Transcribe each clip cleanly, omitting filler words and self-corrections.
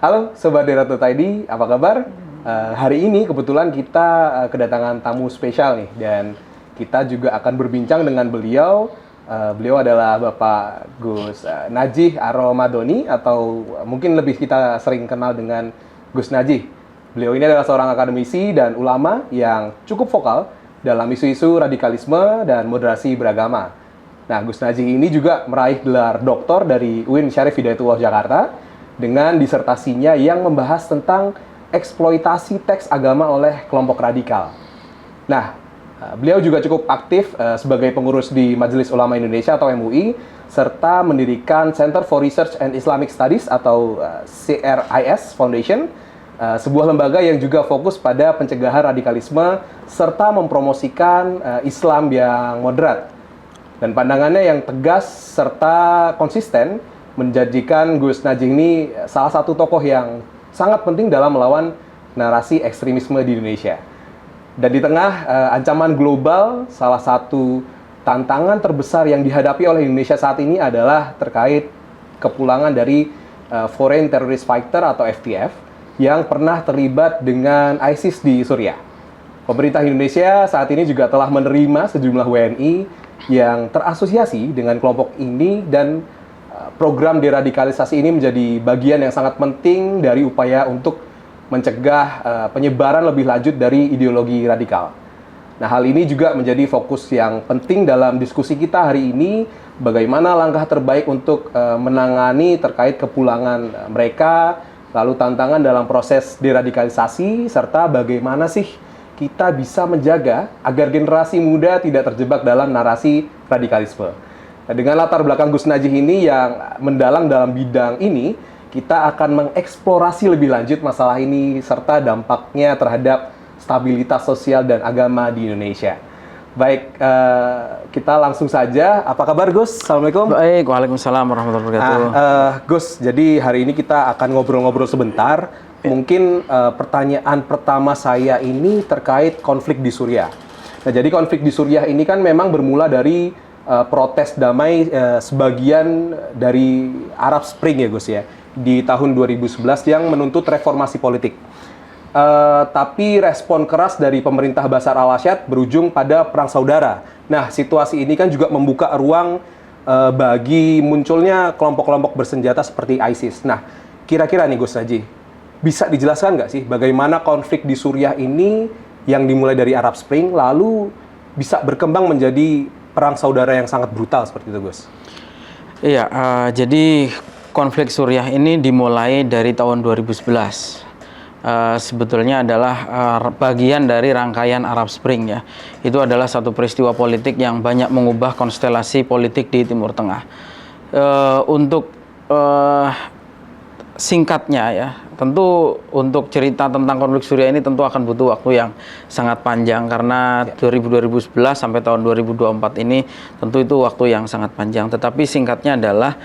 Halo Sobat Dera.id, apa kabar? Hari ini kebetulan kita kedatangan tamu spesial nih, dan kita juga akan berbincang dengan beliau. Beliau adalah Bapak Gus Najih Ar-Ramadhani, atau mungkin lebih kita sering kenal dengan Gus Najih. Beliau ini adalah seorang akademisi dan ulama yang cukup vokal dalam isu-isu radikalisme dan moderasi beragama. Nah, Gus Najih ini juga meraih gelar doktor dari UIN Syarif Hidayatullah Jakarta dengan disertasinya yang membahas tentang eksploitasi teks agama oleh kelompok radikal. Nah, beliau juga cukup aktif sebagai pengurus di Majelis Ulama Indonesia atau MUI, serta mendirikan Center for Research and Islamic Studies atau CRIS Foundation, sebuah lembaga yang juga fokus pada pencegahan radikalisme serta mempromosikan Islam yang moderat. Dan pandangannya yang tegas serta konsisten menjadikan Gus Najih ini salah satu tokoh yang sangat penting dalam melawan narasi ekstremisme di Indonesia. Dan di tengah ancaman global, salah satu tantangan terbesar yang dihadapi oleh Indonesia saat ini adalah terkait kepulangan dari Foreign Terrorist Fighter atau FTF yang pernah terlibat dengan ISIS di Suriah. Pemerintah Indonesia saat ini juga telah menerima sejumlah WNI yang terasosiasi dengan kelompok ini, dan program deradikalisasi ini menjadi bagian yang sangat penting dari upaya untuk mencegah penyebaran lebih lanjut dari ideologi radikal. Nah, hal ini juga menjadi fokus yang penting dalam diskusi kita hari ini, bagaimana langkah terbaik untuk menangani terkait kepulangan mereka, lalu tantangan dalam proses deradikalisasi, serta bagaimana sih kita bisa menjaga agar generasi muda tidak terjebak dalam narasi radikalisme. Nah, dengan latar belakang Gus Najih ini yang mendalam dalam bidang ini, kita akan mengeksplorasi lebih lanjut masalah ini serta dampaknya terhadap stabilitas sosial dan agama di Indonesia. Baik, kita langsung saja. Apa kabar, Gus? Assalamualaikum. Baik, waalaikumsalam warahmatullahi wabarakatuh. Gus, jadi hari ini kita akan ngobrol-ngobrol sebentar. Mungkin pertanyaan pertama saya ini terkait konflik di Suriah. Nah, jadi konflik di Suriah ini kan memang bermula dari protes damai sebagian dari Arab Spring ya, Gus ya, di tahun 2011 yang menuntut reformasi politik. Tapi respon keras dari pemerintah Bashar al-Assad berujung pada perang saudara. Nah, situasi ini kan juga membuka ruang bagi munculnya kelompok-kelompok bersenjata seperti ISIS. Nah, kira-kira nih Gus Najih, bisa dijelaskan nggak sih bagaimana konflik di Suriah ini yang dimulai dari Arab Spring lalu bisa berkembang menjadi perang saudara yang sangat brutal seperti itu, Gus? Iya, jadi konflik Suriah ini dimulai dari tahun 2011. Sebetulnya adalah bagian dari rangkaian Arab Spring ya. Itu adalah satu peristiwa politik yang banyak mengubah konstelasi politik di Timur Tengah. Untuk singkatnya ya, tentu untuk cerita tentang konflik Suriah ini tentu akan butuh waktu yang sangat panjang, karena 2011 sampai tahun 2024 ini tentu itu waktu yang sangat panjang. Tetapi singkatnya adalah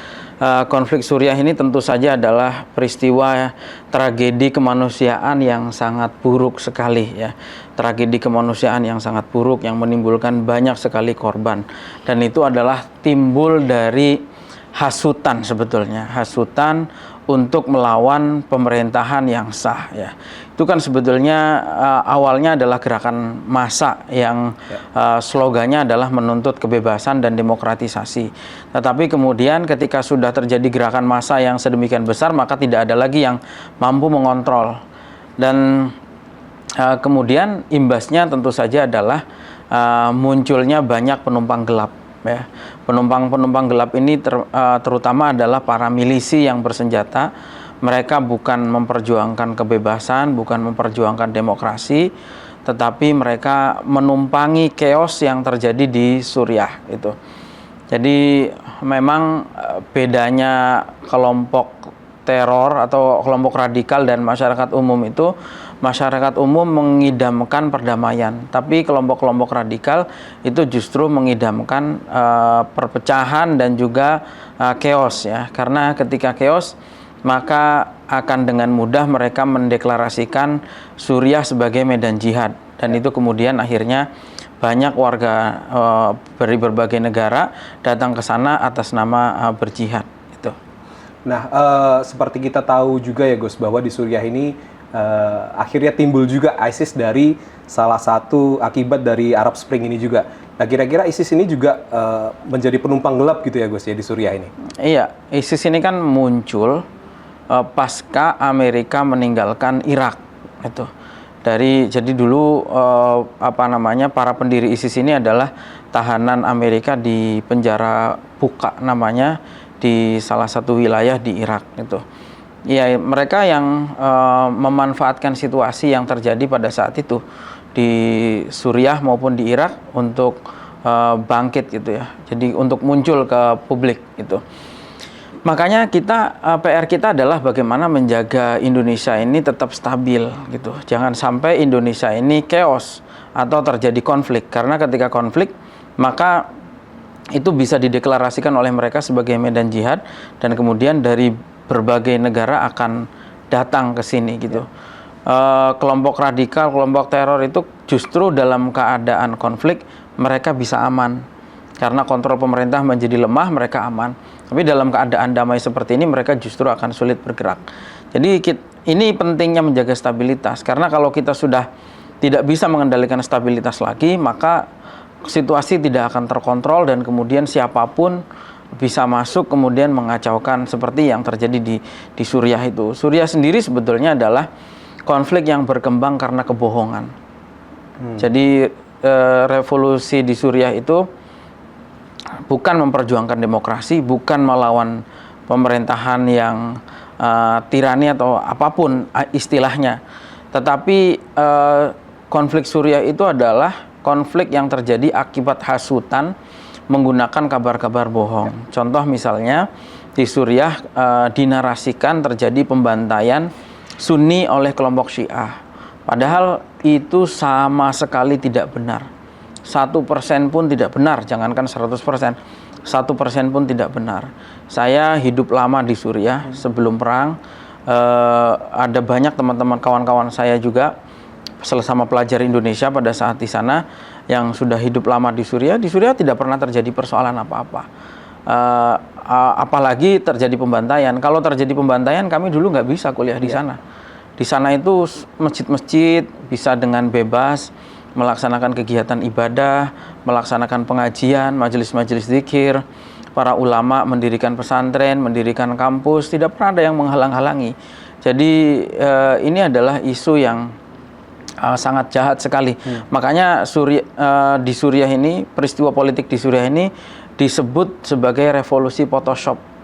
konflik Suriah ini tentu saja adalah peristiwa tragedi kemanusiaan yang sangat buruk sekali ya. Tragedi kemanusiaan yang sangat buruk yang menimbulkan banyak sekali korban, dan itu adalah timbul dari hasutan, sebetulnya hasutan untuk melawan pemerintahan yang sah ya. Itu kan sebetulnya awalnya adalah gerakan massa yang slogannya adalah menuntut kebebasan dan demokratisasi. Tetapi kemudian ketika sudah terjadi gerakan massa yang sedemikian besar, maka tidak ada lagi yang mampu mengontrol. Dan kemudian imbasnya tentu saja adalah munculnya banyak penumpang gelap. Ya, penumpang gelap ini terutama adalah para milisi yang bersenjata. Mereka bukan memperjuangkan kebebasan, bukan memperjuangkan demokrasi, tetapi mereka menumpangi chaos yang terjadi di Suriah itu. Jadi memang bedanya kelompok teror atau kelompok radikal dan masyarakat umum itu, masyarakat umum mengidamkan perdamaian, tapi kelompok-kelompok radikal itu justru mengidamkan perpecahan dan juga chaos ya. Karena ketika chaos, maka akan dengan mudah mereka mendeklarasikan Suriah sebagai medan jihad, dan itu kemudian akhirnya banyak warga dari berbagai negara datang ke sana atas nama berjihad. Nah, seperti kita tahu juga ya Gus, bahwa di Suriah ini akhirnya timbul juga ISIS dari salah satu akibat dari Arab Spring ini juga. Nah, kira-kira ISIS ini juga menjadi penumpang gelap gitu ya Gus ya di Suriah ini? Iya, ISIS ini kan muncul pasca Amerika meninggalkan Irak itu. Jadi dulu para pendiri ISIS ini adalah tahanan Amerika di penjara Buka namanya, di salah satu wilayah di Irak itu. Ya, mereka yang memanfaatkan situasi yang terjadi pada saat itu di Suriah maupun di Irak untuk bangkit gitu ya. Jadi untuk muncul ke publik itu. Makanya PR kita adalah bagaimana menjaga Indonesia ini tetap stabil gitu. Jangan sampai Indonesia ini chaos atau terjadi konflik. Karena ketika konflik, maka itu bisa dideklarasikan oleh mereka sebagai medan jihad, dan kemudian dari berbagai negara akan datang ke sini gitu. Kelompok radikal, kelompok teror itu justru dalam keadaan konflik mereka bisa aman. Karena kontrol pemerintah menjadi lemah, mereka aman. Tapi dalam keadaan damai seperti ini, mereka justru akan sulit bergerak. Jadi ini pentingnya menjaga stabilitas. Karena kalau kita sudah tidak bisa mengendalikan stabilitas lagi, maka situasi tidak akan terkontrol dan kemudian siapapun bisa masuk kemudian mengacaukan seperti yang terjadi di Suriah itu. Suriah sendiri sebetulnya adalah konflik yang berkembang karena kebohongan. Jadi revolusi di Suriah itu bukan memperjuangkan demokrasi, bukan melawan pemerintahan yang tirani atau apapun istilahnya. Tetapi konflik Suriah itu adalah konflik yang terjadi akibat hasutan menggunakan kabar-kabar bohong. Contoh misalnya di Suriah dinarasikan terjadi pembantaian Sunni oleh kelompok Syiah. Padahal itu sama sekali tidak benar. 1% pun tidak benar, jangankan 100%, 1% pun tidak benar. Saya hidup lama di Suriah sebelum perang, ada banyak teman-teman kawan-kawan saya juga sesama pelajar Indonesia pada saat di sana yang sudah hidup lama di Suriah tidak pernah terjadi persoalan apa-apa. Apalagi terjadi pembantaian. Kalau terjadi pembantaian, kami dulu nggak bisa kuliah di sana. Di sana itu masjid-masjid bisa dengan bebas melaksanakan kegiatan ibadah, melaksanakan pengajian, majelis-majelis zikir, para ulama mendirikan pesantren, mendirikan kampus, tidak pernah ada yang menghalang-halangi. Jadi ini adalah isu yang sangat jahat sekali. Makanya di Suriah ini, peristiwa politik di Suriah ini disebut sebagai revolusi Photoshop.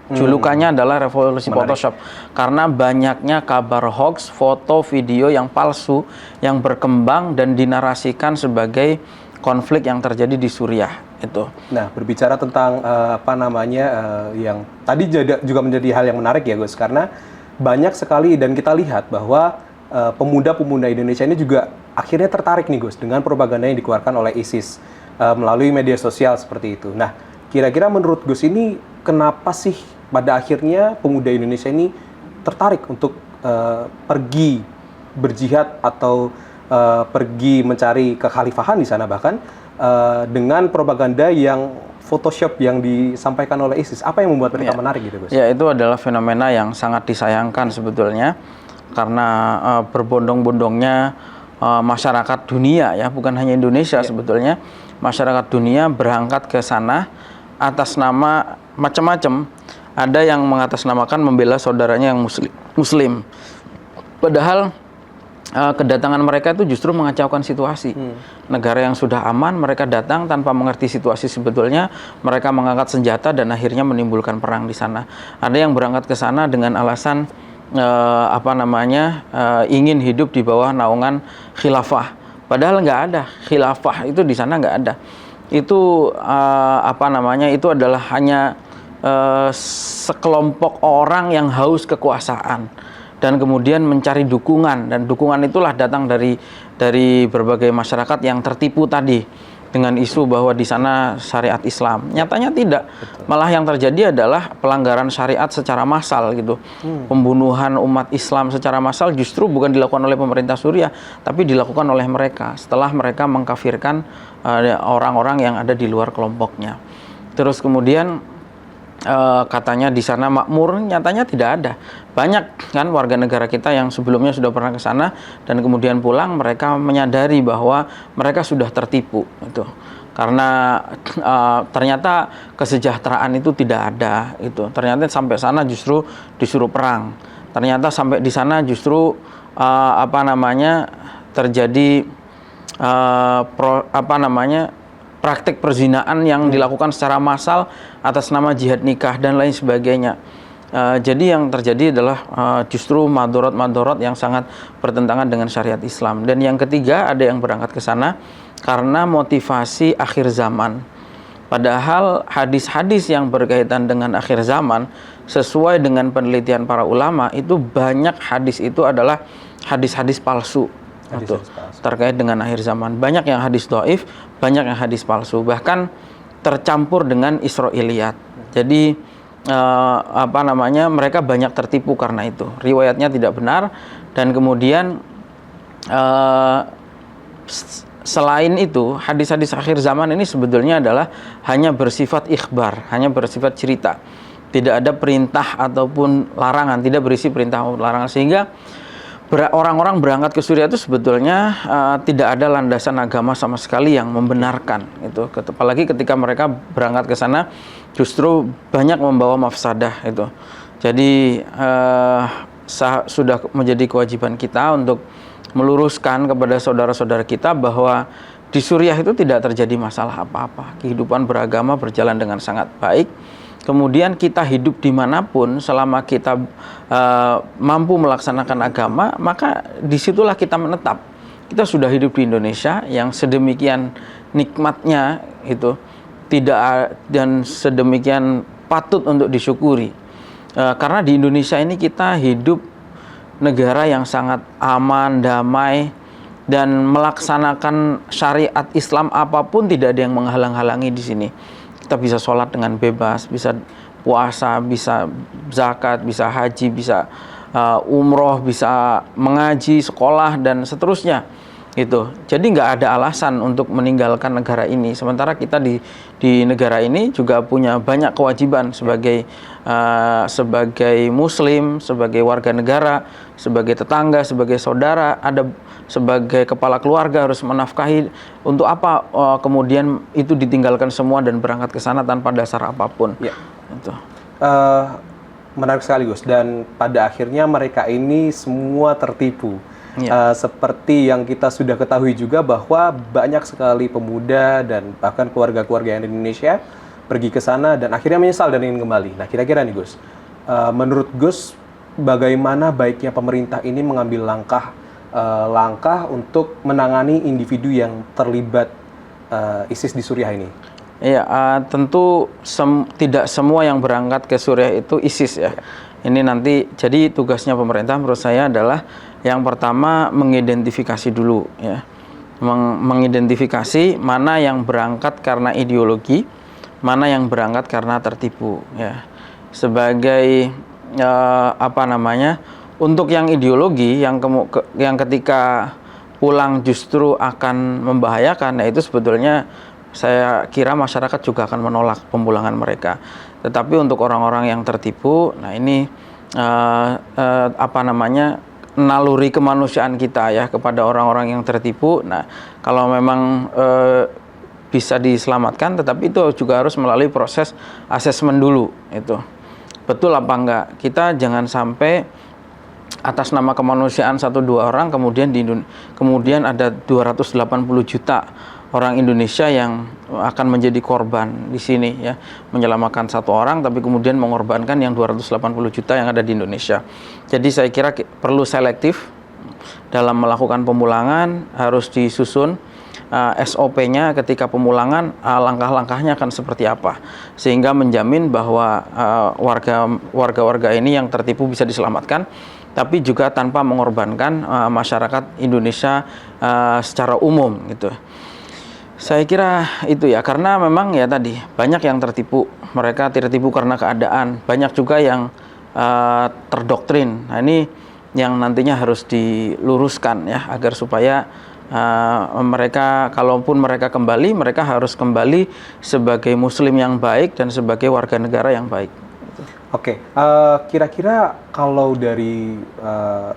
Julukannya adalah revolusi Photoshop karena banyaknya kabar hoax, foto, video yang palsu yang berkembang dan dinarasikan sebagai konflik yang terjadi di Suriah itu. Nah, berbicara tentang yang tadi juga menjadi hal yang menarik ya Gus, karena banyak sekali dan kita lihat bahwa pemuda-pemuda Indonesia ini juga akhirnya tertarik nih Gus dengan propaganda yang dikeluarkan oleh ISIS melalui media sosial seperti itu. Nah, kira-kira menurut Gus ini kenapa sih pada akhirnya pemuda Indonesia ini tertarik untuk pergi berjihad atau pergi mencari kekhalifahan di sana bahkan dengan propaganda yang Photoshop yang disampaikan oleh ISIS? Apa yang membuat mereka menarik gitu Gus? Ya, itu adalah fenomena yang sangat disayangkan sebetulnya karena berbondong-bondongnya masyarakat dunia ya, bukan hanya Indonesia sebetulnya, masyarakat dunia berangkat ke sana atas nama macam-macam. Ada yang mengatasnamakan membela saudaranya yang muslim. Padahal kedatangan mereka itu justru mengacaukan situasi. Negara yang sudah aman, mereka datang tanpa mengerti situasi sebetulnya, mereka mengangkat senjata dan akhirnya menimbulkan perang di sana. Ada yang berangkat ke sana dengan alasan ingin hidup di bawah naungan khilafah. Padahal nggak ada khilafah itu di sana, nggak ada. Itu itu adalah hanya sekelompok orang yang haus kekuasaan dan kemudian mencari dukungan, dan dukungan itulah datang dari berbagai masyarakat yang tertipu tadi dengan isu bahwa di sana syariat Islam. Nyatanya tidak. Malah yang terjadi adalah pelanggaran syariat secara massal gitu. Pembunuhan umat Islam secara massal justru bukan dilakukan oleh pemerintah Suriah, tapi dilakukan oleh mereka setelah mereka mengkafirkan orang-orang yang ada di luar kelompoknya. Terus kemudian katanya di sana makmur, nyatanya tidak ada. Banyak kan warga negara kita yang sebelumnya sudah pernah ke sana dan kemudian pulang, mereka menyadari bahwa mereka sudah tertipu itu. Karena ternyata kesejahteraan itu tidak ada itu. Ternyata sampai sana justru disuruh perang. Ternyata sampai di sana justru terjadi praktik perzinaan yang dilakukan secara massal atas nama jihad nikah dan lain sebagainya. Jadi yang terjadi adalah justru madorot-madorot yang sangat bertentangan dengan syariat Islam. Dan yang ketiga, ada yang berangkat ke sana karena motivasi akhir zaman. Padahal hadis-hadis yang berkaitan dengan akhir zaman, sesuai dengan penelitian para ulama, itu banyak hadis itu adalah hadis-hadis palsu. Terkait dengan akhir zaman. Banyak yang hadis dhaif, banyak yang hadis palsu, bahkan tercampur dengan Israiliyat. Jadi mereka banyak tertipu karena itu. Riwayatnya tidak benar dan kemudian selain itu, hadis-hadis akhir zaman ini sebetulnya adalah hanya bersifat ikhbar, hanya bersifat cerita. Tidak ada perintah ataupun larangan, tidak berisi perintah ataupun larangan, sehingga orang-orang berangkat ke Suriah itu sebetulnya tidak ada landasan agama sama sekali yang membenarkan itu. Apalagi ketika mereka berangkat ke sana justru banyak membawa mafsadah itu. Jadi sudah menjadi kewajiban kita untuk meluruskan kepada saudara-saudara kita bahwa di Suriah itu tidak terjadi masalah apa-apa. Kehidupan beragama berjalan dengan sangat baik. Kemudian kita hidup dimanapun selama kita mampu melaksanakan agama, maka disitulah kita menetap. Kita sudah hidup di Indonesia yang sedemikian nikmatnya itu tidak dan sedemikian patut untuk disyukuri. Karena di Indonesia ini kita hidup negara yang sangat aman, damai, dan melaksanakan syariat Islam apapun tidak ada yang menghalang-halangi di sini. Kita bisa sholat dengan bebas, bisa puasa, bisa zakat, bisa haji, bisa umroh, bisa mengaji, sekolah, dan seterusnya. Gitu. Jadi nggak ada alasan untuk meninggalkan negara ini. Sementara kita di negara ini juga punya banyak kewajiban sebagai Muslim, sebagai warga negara, sebagai tetangga, sebagai saudara, ada sebagai kepala keluarga harus menafkahi. Untuk apa kemudian itu ditinggalkan semua dan berangkat ke sana tanpa dasar apapun? Ya. Itu. Menarik sekali, Gus. Dan pada akhirnya mereka ini semua tertipu. Ya. Seperti yang kita sudah ketahui juga bahwa banyak sekali pemuda dan bahkan keluarga-keluarga yang di Indonesia pergi ke sana dan akhirnya menyesal dan ingin kembali. Nah, kira-kira nih, Gus, menurut Gus, bagaimana baiknya pemerintah ini mengambil langkah untuk menangani individu yang terlibat ISIS di Suriah ini? Iya, tentu tidak semua yang berangkat ke Suriah itu ISIS ya. Ini nanti jadi tugasnya pemerintah menurut saya adalah yang pertama mengidentifikasi dulu ya. Mengidentifikasi mana yang berangkat karena ideologi, mana yang berangkat karena tertipu ya. Sebagai untuk yang ideologi yang ketika pulang justru akan membahayakan, nah itu sebetulnya saya kira masyarakat juga akan menolak pemulangan mereka. Tetapi untuk orang-orang yang tertipu, nah ini naluri kemanusiaan kita ya kepada orang-orang yang tertipu. Nah, kalau memang bisa diselamatkan, tetapi itu juga harus melalui proses asesmen dulu itu. Betul apa enggak? Kita jangan sampai atas nama kemanusiaan 1-2 orang kemudian ada 280 juta orang Indonesia yang akan menjadi korban di sini ya, menyelamatkan 1 orang tapi kemudian mengorbankan yang 280 juta yang ada di Indonesia. Jadi saya kira perlu selektif dalam melakukan pemulangan, harus disusun SOP-nya ketika pemulangan, langkah-langkahnya akan seperti apa sehingga menjamin bahwa warga-warga ini yang tertipu bisa diselamatkan, tapi juga tanpa mengorbankan masyarakat Indonesia secara umum gitu. Saya kira itu ya, karena memang ya tadi banyak yang tertipu, mereka tertipu karena keadaan, banyak juga yang terdoktrin. Nah ini yang nantinya harus diluruskan ya, agar supaya Mereka, kalaupun mereka kembali, mereka harus kembali sebagai Muslim yang baik dan sebagai warga negara yang baik. Oke, kira-kira kalau dari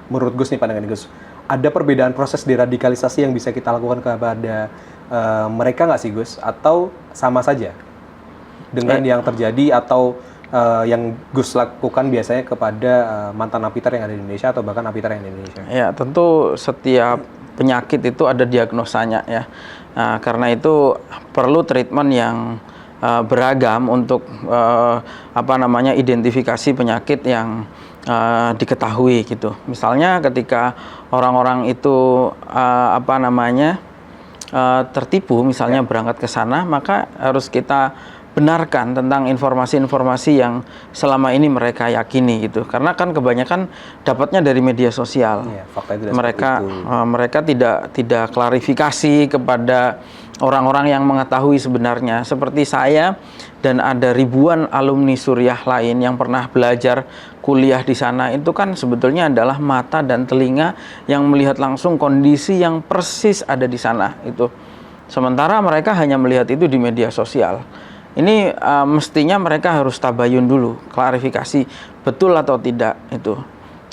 menurut Gus nih, pandangan Gus, ada perbedaan proses deradikalisasi yang bisa kita lakukan kepada mereka nggak sih Gus? Atau sama saja dengan yang terjadi atau yang Gus lakukan biasanya kepada mantan napiter yang ada di Indonesia atau bahkan napiter yang ada di Indonesia? Ya, tentu setiap penyakit itu ada diagnosanya ya. Karena itu perlu treatment yang beragam untuk identifikasi penyakit yang diketahui gitu. Misalnya ketika orang-orang itu tertipu, misalnya berangkat ke sana, maka harus kita benarkan tentang informasi-informasi yang selama ini mereka yakini gitu. Karena kan kebanyakan dapatnya dari media sosial. Ya, fakta itu mereka tidak klarifikasi kepada orang-orang yang mengetahui sebenarnya. Seperti saya dan ada ribuan alumni Suriah lain yang pernah belajar kuliah di sana, itu kan sebetulnya adalah mata dan telinga yang melihat langsung kondisi yang persis ada di sana itu. Sementara mereka hanya melihat itu di media sosial. Ini mestinya mereka harus tabayun dulu, klarifikasi betul atau tidak itu.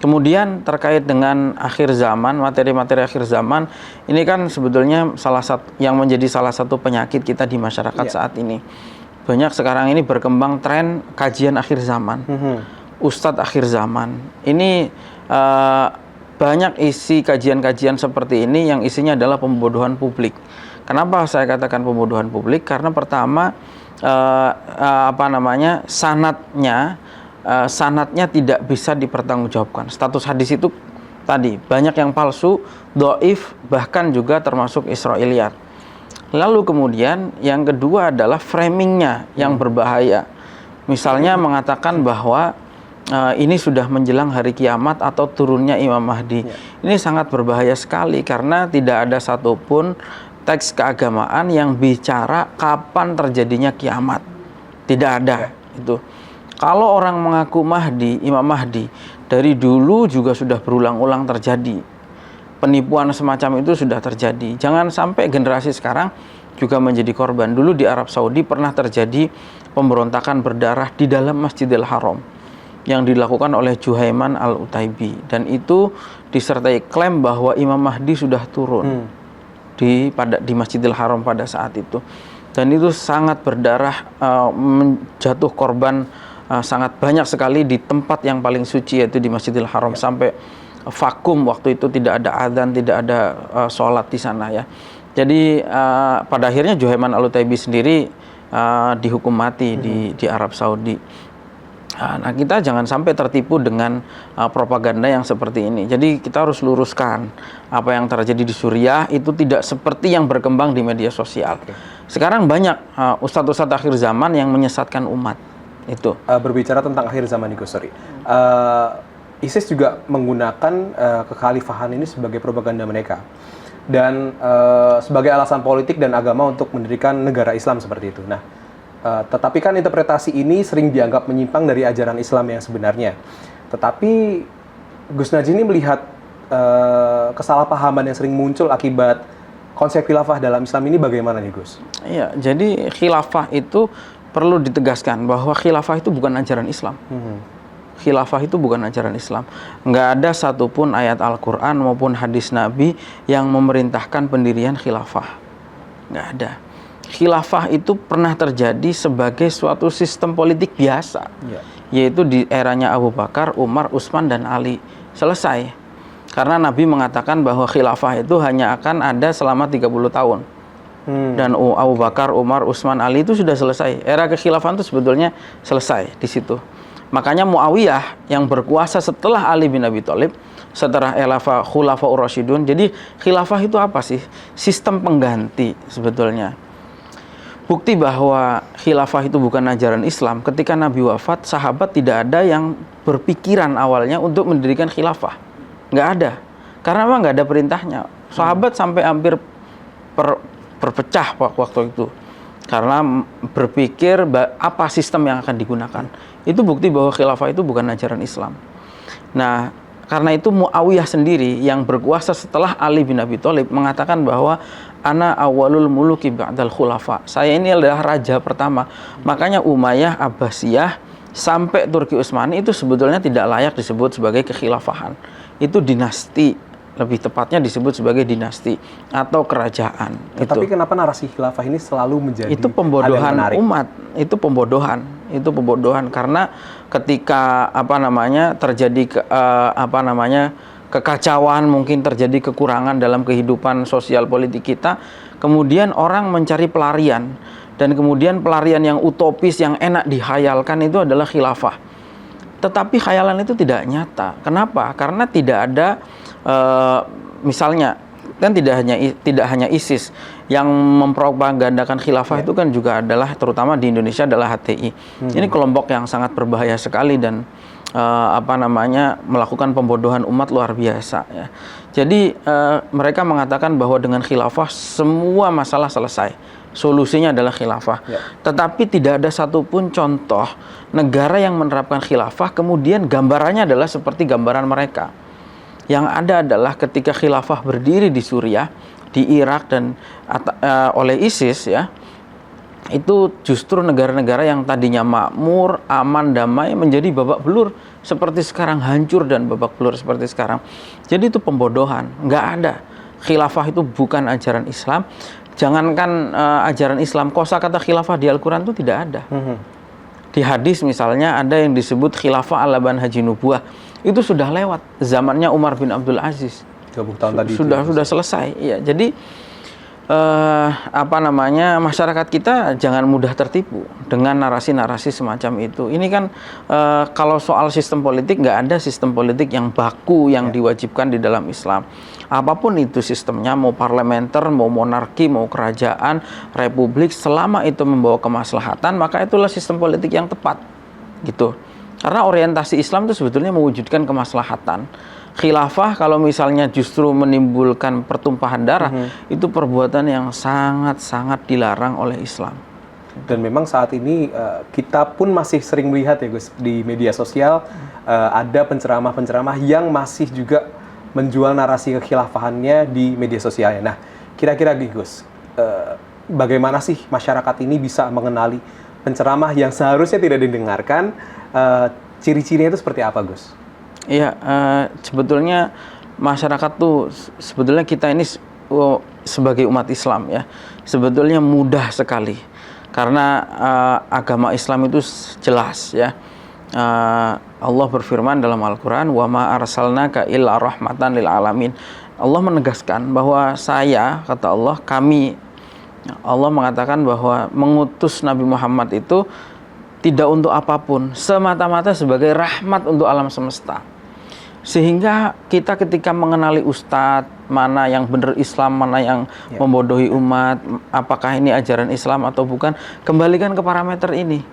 Kemudian terkait dengan akhir zaman, materi-materi akhir zaman, ini kan sebetulnya yang menjadi salah satu penyakit kita di masyarakat saat ini. Banyak sekarang ini berkembang tren kajian akhir zaman, Ustadz akhir zaman. Ini banyak isi kajian-kajian seperti ini yang isinya adalah pembodohan publik. Kenapa saya katakan pembodohan publik? Karena pertama, sanadnya tidak bisa dipertanggungjawabkan. Status hadis itu tadi banyak yang palsu, dhaif, bahkan juga termasuk Israiliyat. Lalu kemudian yang kedua adalah framingnya yang berbahaya. Misalnya mengatakan bahwa ini sudah menjelang hari kiamat atau turunnya Imam Mahdi. Ini sangat berbahaya sekali karena tidak ada satupun teks keagamaan yang bicara kapan terjadinya kiamat. Tidak ada itu. Kalau orang mengaku Mahdi, Imam Mahdi, dari dulu juga sudah berulang-ulang terjadi. Penipuan semacam itu sudah terjadi. Jangan sampai generasi sekarang juga menjadi korban. Dulu di Arab Saudi pernah terjadi pemberontakan berdarah di dalam Masjidil Haram yang dilakukan oleh Juhaiman Al-Utaibi, dan itu disertai klaim bahwa Imam Mahdi sudah turun di Masjidil Haram pada saat itu, dan itu sangat berdarah, menjatuh korban sangat banyak sekali di tempat yang paling suci, yaitu di Masjidil Haram, sampai vakum waktu itu, tidak ada adzan, tidak ada sholat di sana ya. Jadi pada akhirnya Juhaiman Al-Utaibi sendiri dihukum mati di Arab Saudi. Nah, kita jangan sampai tertipu dengan propaganda yang seperti ini. Jadi kita harus luruskan apa yang terjadi di Suriah itu tidak seperti yang berkembang di media sosial. Sekarang banyak ustadz-ustadz akhir zaman yang menyesatkan umat. Itu. Berbicara tentang akhir zaman nih Gus, ISIS juga menggunakan kekhalifahan ini sebagai propaganda mereka dan sebagai alasan politik dan agama untuk mendirikan negara Islam seperti itu. Nah, tetapi kan interpretasi ini sering dianggap menyimpang dari ajaran Islam yang sebenarnya. Tetapi Gus Najih ini melihat kesalahpahaman yang sering muncul akibat konsep khilafah dalam Islam ini bagaimana nih Gus? Iya, jadi khilafah itu perlu ditegaskan bahwa khilafah itu bukan ajaran Islam. Khilafah itu bukan ajaran Islam. Nggak ada satupun ayat Al-Quran maupun hadis Nabi yang memerintahkan pendirian khilafah. Nggak ada. Khilafah itu pernah terjadi sebagai suatu sistem politik biasa, yaitu di eranya Abu Bakar, Umar, Utsman, dan Ali. Selesai. Karena Nabi mengatakan bahwa khilafah itu hanya akan ada selama 30 tahun. Dan Abu Bakar, Umar, Utsman, Ali itu sudah selesai. Era kekhilafan itu sebetulnya selesai di situ. Makanya Muawiyah yang berkuasa setelah Ali bin Abi Thalib, setelah Khulafaur Rasyidun. Jadi khilafah itu apa sih? Sistem pengganti sebetulnya. Bukti bahwa khilafah itu bukan ajaran Islam, ketika Nabi wafat, sahabat tidak ada yang berpikiran awalnya untuk mendirikan khilafah. Nggak ada. Karena memang nggak ada perintahnya. Sahabat sampai hampir berpecah waktu itu. Karena berpikir apa sistem yang akan digunakan. Itu bukti bahwa khilafah itu bukan ajaran Islam. Nah, Karena itu Muawiyah sendiri yang berkuasa setelah Ali bin Abi Thalib mengatakan bahwa ana awalul muluki ba'dal khulafa. Saya ini adalah raja pertama. Makanya Umayyah, Abbasiyah sampai Turki Utsmani itu sebetulnya tidak layak disebut sebagai kekhilafahan. Itu dinasti, lebih tepatnya disebut sebagai dinasti atau kerajaan. Tapi kenapa narasi khilafah ini selalu menjadi itu hal pembodohan yang menarik? umat, itu pembodohan karena ketika terjadi kekacauan, mungkin terjadi kekurangan dalam kehidupan sosial politik kita, kemudian orang mencari pelarian, dan kemudian pelarian yang utopis yang enak dihayalkan itu adalah khilafah. Tetapi khayalan itu tidak nyata. Kenapa? Karena tidak ada misalnya kan tidak hanya ISIS yang mempropagandakan khilafah, itu kan juga adalah, terutama di Indonesia, adalah HTI. Ini kelompok yang sangat berbahaya sekali dan melakukan pembodohan umat luar biasa ya. Jadi mereka mengatakan bahwa dengan khilafah semua masalah selesai. Solusinya adalah khilafah. Ya. Tetapi tidak ada satupun contoh negara yang menerapkan khilafah kemudian gambarannya adalah seperti gambaran mereka. Yang ada adalah ketika khilafah berdiri di Suriah, di Irak, dan oleh ISIS ya, itu justru negara-negara yang tadinya makmur, aman, damai menjadi babak belur seperti sekarang, hancur dan babak belur seperti sekarang. Jadi itu pembodohan, nggak ada. Khilafah itu bukan ajaran Islam. Jangankan ajaran Islam, kosakata khilafah di Al-Quran itu tidak ada. Di hadis misalnya ada yang disebut khilafah ala manhaji nubuwah. Itu sudah lewat zamannya Umar bin Abdul Aziz. 30 tahun tadi sudah selesai. Ya, jadi masyarakat kita jangan mudah tertipu dengan narasi-narasi semacam itu. Ini kan kalau soal sistem politik, nggak ada sistem politik yang baku yang diwajibkan di dalam Islam. Apapun itu sistemnya, mau parlementer, mau monarki, mau kerajaan, republik, selama itu membawa kemaslahatan, maka itulah sistem politik yang tepat, gitu. Karena orientasi Islam itu sebetulnya mewujudkan kemaslahatan. Khilafah kalau misalnya justru menimbulkan pertumpahan darah, itu perbuatan yang sangat-sangat dilarang oleh Islam. Dan memang saat ini kita pun masih sering melihat ya Gus, di media sosial ada penceramah-penceramah yang masih juga menjual narasi kekhilafahannya di media sosialnya. Nah, kira-kira Gus, bagaimana sih masyarakat ini bisa mengenali penceramah yang seharusnya tidak didengarkan? Ciri-cirinya itu seperti apa, Gus? Iya, sebetulnya masyarakat tuh, sebetulnya kita ini sebagai umat Islam ya, sebetulnya mudah sekali. Karena agama Islam itu jelas ya. Allah berfirman dalam Al-Quran, wa ma arsalnaka illa rahmatan lil alamin. Allah menegaskan bahwa saya, kata Allah, Allah mengatakan bahwa mengutus Nabi Muhammad itu tidak untuk apapun, semata-mata sebagai rahmat untuk alam semesta. Sehingga kita ketika mengenali ustadz, mana yang benar Islam, mana yang membodohi umat, apakah ini ajaran Islam atau bukan, kembalikan ke parameter ini.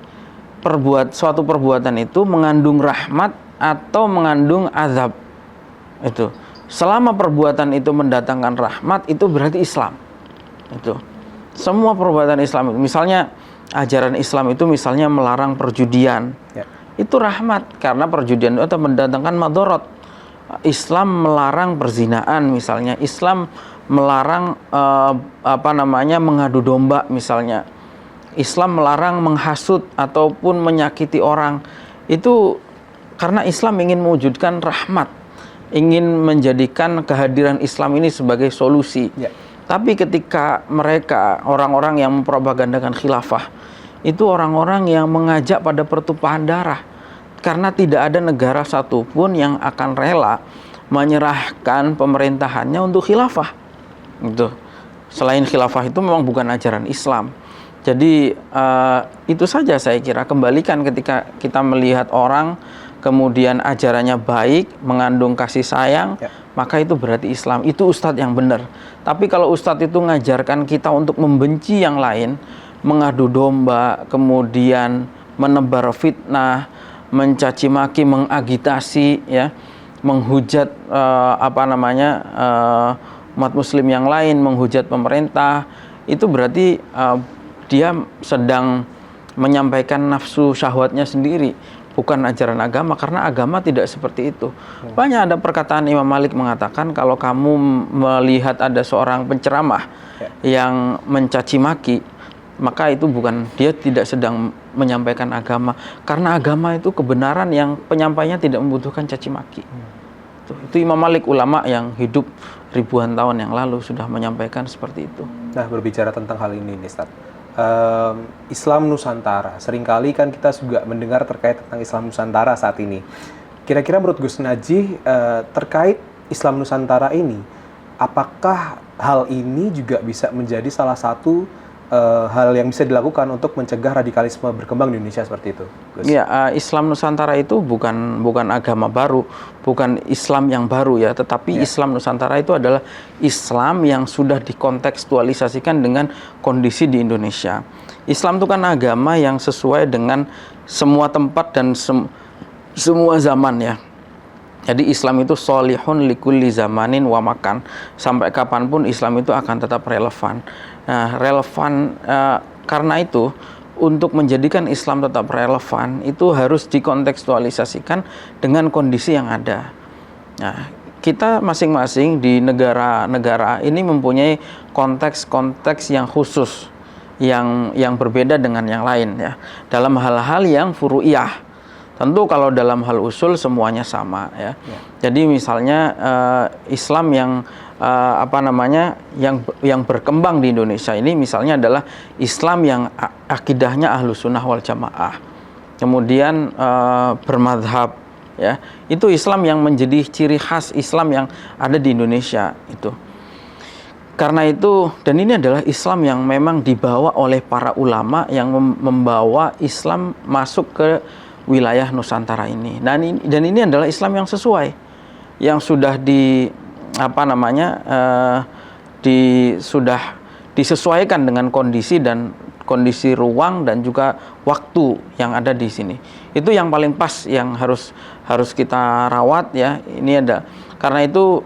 Suatu perbuatan itu mengandung rahmat atau mengandung azab. Itu. Selama perbuatan itu mendatangkan rahmat, itu berarti Islam. Itu. Semua perbuatan Islam itu, misalnya ajaran Islam itu misalnya melarang perjudian. Itu rahmat karena perjudian itu mendatangkan madorot. Islam melarang perzinaan misalnya. Islam melarang mengadu domba misalnya. Islam melarang menghasut ataupun menyakiti orang. Itu karena Islam ingin mewujudkan rahmat, ingin menjadikan kehadiran Islam ini sebagai solusi. Tapi ketika mereka, orang-orang yang mempropagandakan khilafah, itu orang-orang yang mengajak pada pertumpahan darah. Karena tidak ada negara satupun yang akan rela menyerahkan pemerintahannya untuk khilafah. Gitu. Selain khilafah itu memang bukan ajaran Islam. Jadi itu saja saya kira, kembalikan ketika kita melihat orang kemudian ajarannya baik, mengandung kasih sayang, maka itu berarti Islam. Itu ustadz yang benar. Tapi kalau ustadz itu mengajarkan kita untuk membenci yang lain, mengadu domba, kemudian menebar fitnah, mencaci maki, mengagitasi, ya, menghujat umat muslim yang lain, menghujat pemerintah, itu berarti dia sedang menyampaikan nafsu syahwatnya sendiri, bukan ajaran agama, karena agama tidak seperti itu. Banyak ada perkataan Imam Malik mengatakan kalau kamu melihat ada seorang penceramah yang mencaci maki, maka itu bukan, dia tidak sedang menyampaikan agama, karena agama itu kebenaran yang penyampainya tidak membutuhkan caci maki. Itu Imam Malik, ulama yang hidup ribuan tahun yang lalu sudah menyampaikan seperti itu. Nah, berbicara tentang hal ini nih, Ustaz. Islam Nusantara, seringkali kan kita juga mendengar terkait tentang Islam Nusantara saat ini. Kira-kira menurut Gus Najih, terkait Islam Nusantara ini, apakah hal ini juga bisa menjadi salah satu hal yang bisa dilakukan untuk mencegah radikalisme berkembang di Indonesia seperti itu, Gus? Ya, Islam Nusantara itu bukan agama baru, bukan Islam yang baru ya, tetapi Islam Nusantara itu adalah Islam yang sudah dikontekstualisasikan dengan kondisi di Indonesia. Islam itu kan agama yang sesuai dengan semua tempat dan semua zaman ya. Jadi Islam itu sholihun likulli zamanin wa makan. Sampai kapanpun Islam itu akan tetap relevan. Nah, relevan karena itu untuk menjadikan Islam tetap relevan itu harus dikontekstualisasikan dengan kondisi yang ada. Nah, kita masing-masing di negara-negara ini mempunyai konteks-konteks yang khusus, yang berbeda dengan yang lain ya. Dalam hal-hal yang furu'iyah. Tentu kalau dalam hal usul semuanya sama ya. Jadi misalnya Islam yang yang berkembang di Indonesia ini misalnya adalah Islam yang akidahnya Ahlus Sunnah wal Jamaah. Kemudian bermadhab ya. Itu Islam yang menjadi ciri khas Islam yang ada di Indonesia itu. Karena itu, dan ini adalah Islam yang memang dibawa oleh para ulama yang membawa Islam masuk ke wilayah Nusantara ini. Dan ini adalah Islam yang sesuai, yang sudah sudah disesuaikan dengan kondisi ruang dan juga waktu yang ada di sini. Itu yang paling pas, yang harus kita rawat ya. Ini ada, karena itu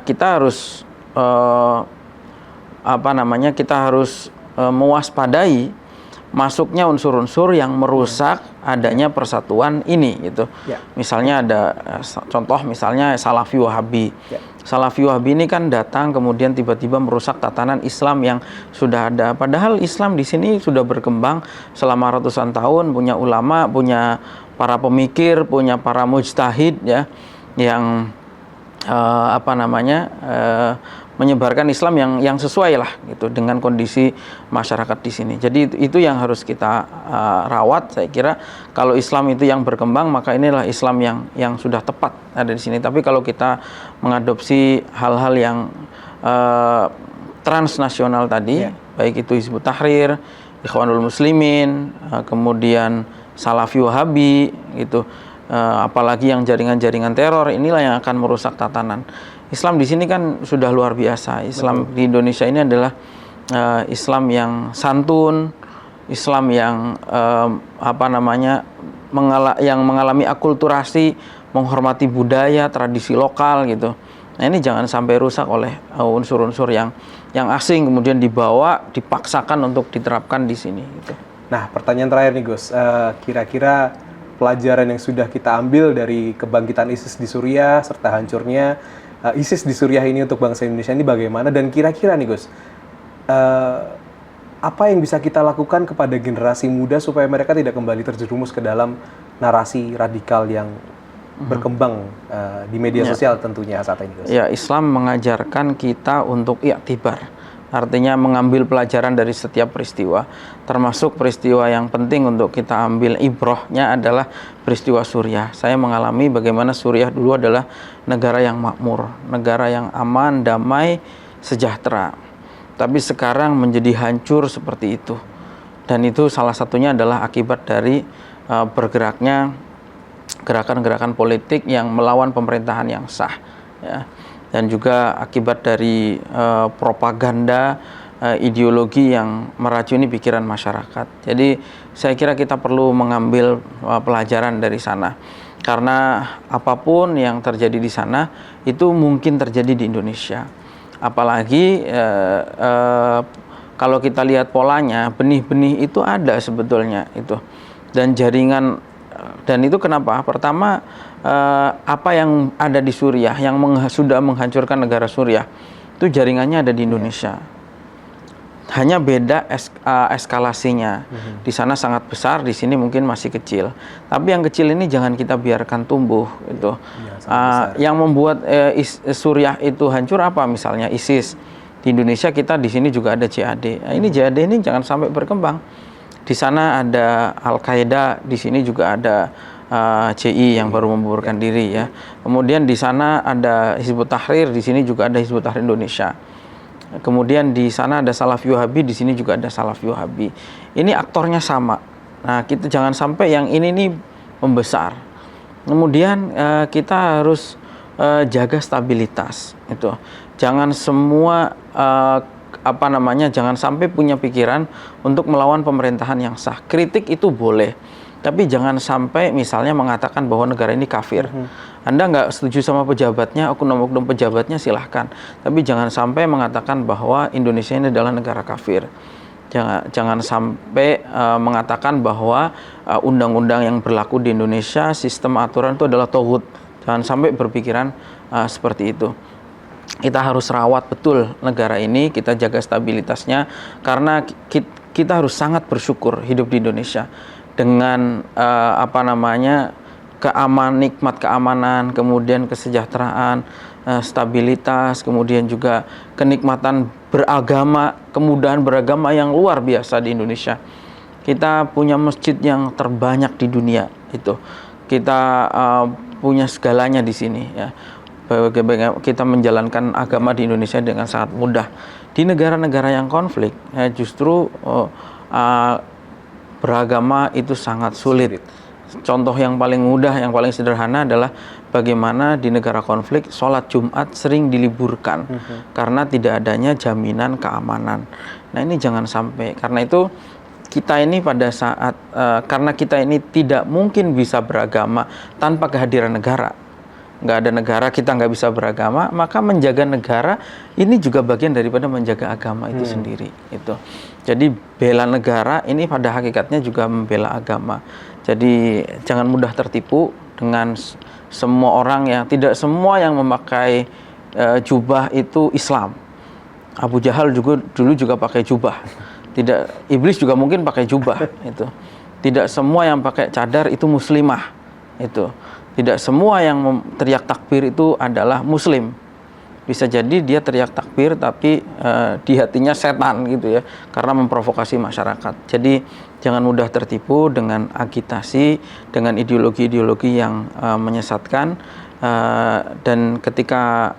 kita harus mewaspadai masuknya unsur-unsur yang merusak adanya persatuan ini gitu. Misalnya ada contoh misalnya Salafi Wahabi. Salafi Wahabi ini kan datang kemudian tiba-tiba merusak tatanan Islam yang sudah ada. Padahal Islam di sini sudah berkembang selama ratusan tahun, punya ulama, punya para pemikir, punya para mujtahid ya, yang menyebarkan Islam yang sesuai lah gitu dengan kondisi masyarakat di sini. Jadi itu yang harus kita rawat. Saya kira kalau Islam itu yang berkembang, maka inilah Islam yang sudah tepat ada di sini. Tapi kalau kita mengadopsi hal-hal yang transnasional tadi, baik itu Hizbut Tahrir, Ikhwanul Muslimin, kemudian Salafi Wahabi gitu, apalagi yang jaringan-jaringan teror, inilah yang akan merusak tatanan. Islam di sini kan sudah luar biasa. Islam di Indonesia ini adalah Islam yang santun, Islam yang yang mengalami akulturasi, menghormati budaya, tradisi lokal gitu. Nah, ini jangan sampai rusak oleh unsur-unsur yang asing kemudian dipaksakan untuk diterapkan di sini gitu. Nah, pertanyaan terakhir nih Gus, kira-kira pelajaran yang sudah kita ambil dari kebangkitan ISIS di Suriah serta hancurnya ISIS di Suriah ini untuk bangsa Indonesia ini bagaimana, dan kira-kira nih Gus, apa yang bisa kita lakukan kepada generasi muda supaya mereka tidak kembali terjerumus ke dalam narasi radikal yang berkembang di media sosial tentunya saat ini Gus? Ya, Islam mengajarkan kita untuk i'tibar. Artinya mengambil pelajaran dari setiap peristiwa, termasuk peristiwa yang penting untuk kita ambil ibrohnya adalah peristiwa Suriah. Saya mengalami bagaimana Suriah dulu adalah negara yang makmur, negara yang aman, damai, sejahtera. Tapi sekarang menjadi hancur seperti itu. Dan itu salah satunya adalah akibat dari bergeraknya gerakan-gerakan politik yang melawan pemerintahan yang sah. Ya. Dan juga akibat dari propaganda ideologi yang meracuni pikiran masyarakat. Jadi saya kira kita perlu mengambil pelajaran dari sana, karena apapun yang terjadi di sana itu mungkin terjadi di Indonesia. Apalagi kalau kita lihat polanya, benih-benih itu ada sebetulnya itu. Dan jaringan, dan itu kenapa? Pertama, apa yang ada di Suriah yang sudah menghancurkan negara Suriah itu jaringannya ada di Indonesia. Hanya beda eskalasinya. Di sana sangat besar, di sini mungkin masih kecil. Tapi yang kecil ini jangan kita biarkan tumbuh itu. Yang membuat Suriah itu hancur apa? Misalnya ISIS. Di Indonesia kita di sini juga ada JAD. Nah, ini JAD ini jangan sampai berkembang. Di sana ada Al-Qaeda, di sini juga ada CI yang baru membubarkan diri ya. Kemudian di sana ada Hizbut Tahrir, di sini juga ada Hizbut Tahrir Indonesia. Kemudian di sana ada Salafi Wahabi, di sini juga ada Salafi Wahabi. Ini aktornya sama. Nah, kita jangan sampai yang ini nih membesar. Kemudian kita harus jaga stabilitas itu. Jangan semua jangan sampai punya pikiran untuk melawan pemerintahan yang sah. Kritik itu boleh, tapi jangan sampai misalnya mengatakan bahwa negara ini kafir. Anda nggak setuju sama pejabatnya, oknum-oknum pejabatnya silahkan. Tapi jangan sampai mengatakan bahwa Indonesia ini adalah negara kafir. Jangan sampai mengatakan bahwa undang-undang yang berlaku di Indonesia, sistem aturan itu adalah tauhid. Jangan sampai berpikiran seperti itu. Kita harus rawat betul negara ini, kita jaga stabilitasnya, karena kita harus sangat bersyukur hidup di Indonesia dengan nikmat keamanan, kemudian kesejahteraan, stabilitas, kemudian juga kenikmatan beragama, kemudahan beragama yang luar biasa di Indonesia. Kita punya masjid yang terbanyak di dunia itu. Kita punya segalanya di sini ya. Kita menjalankan agama di Indonesia dengan sangat mudah. Di negara-negara yang konflik justru beragama itu sangat sulit. Contoh yang paling mudah, yang paling sederhana adalah bagaimana di negara konflik sholat Jumat sering diliburkan karena tidak adanya jaminan keamanan. Nah, ini jangan sampai. Karena itu kita ini pada saat karena kita ini tidak mungkin bisa beragama tanpa kehadiran negara. Nggak ada negara, kita nggak bisa beragama, maka menjaga negara ini juga bagian daripada menjaga agama itu sendiri. Itu. Jadi bela negara ini pada hakikatnya juga membela agama. Jadi jangan mudah tertipu dengan semua orang tidak semua yang memakai jubah itu Islam. Abu Jahal dulu juga pakai jubah. Iblis juga mungkin pakai jubah itu. Tidak semua yang pakai cadar itu muslimah. Itu. Tidak semua yang teriak takbir itu adalah muslim. Bisa jadi dia teriak takbir tapi di hatinya setan gitu ya, karena memprovokasi masyarakat. Jadi jangan mudah tertipu dengan agitasi, dengan ideologi-ideologi yang menyesatkan, dan ketika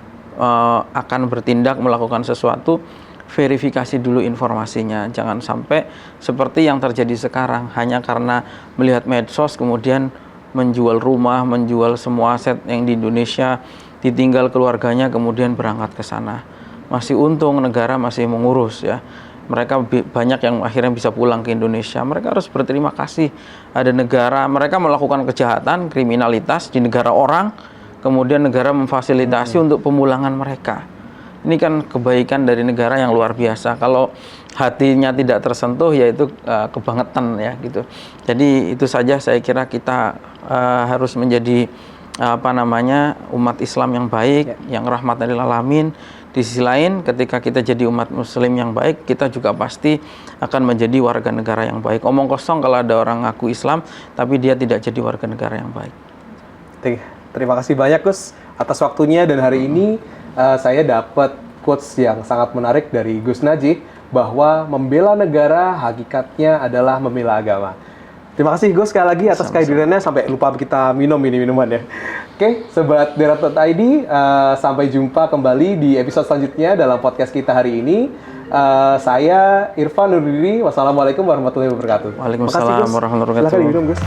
akan bertindak melakukan sesuatu, verifikasi dulu informasinya. Jangan sampai seperti yang terjadi sekarang, hanya karena melihat medsos kemudian menjual rumah, menjual semua aset yang di Indonesia, ditinggal keluarganya, kemudian berangkat ke sana. Masih untung negara masih mengurus ya. Mereka banyak yang akhirnya bisa pulang ke Indonesia. Mereka harus berterima kasih. Ada negara, mereka melakukan kejahatan, kriminalitas di negara orang, kemudian negara memfasilitasi untuk pemulangan mereka. Ini kan kebaikan dari negara yang luar biasa. Kalau hatinya tidak tersentuh, yaitu kebangetan ya gitu. Jadi itu saja saya kira kita harus menjadi umat Islam yang baik, yang rahmatan lil alamin. Di sisi lain, ketika kita jadi umat Muslim yang baik, kita juga pasti akan menjadi warga negara yang baik. Omong kosong kalau ada orang ngaku Islam, tapi dia tidak jadi warga negara yang baik. Terima kasih banyak Gus atas waktunya, dan hari ini saya dapat quotes yang sangat menarik dari Gus Najih bahwa membela negara hakikatnya adalah membela agama. Terima kasih Gus sekali lagi atas kehadirannya, sampai lupa kita minum ini minuman ya. Oke, Sobat Darat.id, sampai jumpa kembali di episode selanjutnya dalam podcast kita hari ini. Saya Irfan Nurdiri, wassalamualaikum warahmatullahi wabarakatuh. Waalaikumsalam warahmatullahi wabarakatuh. Silakan diminum Gus.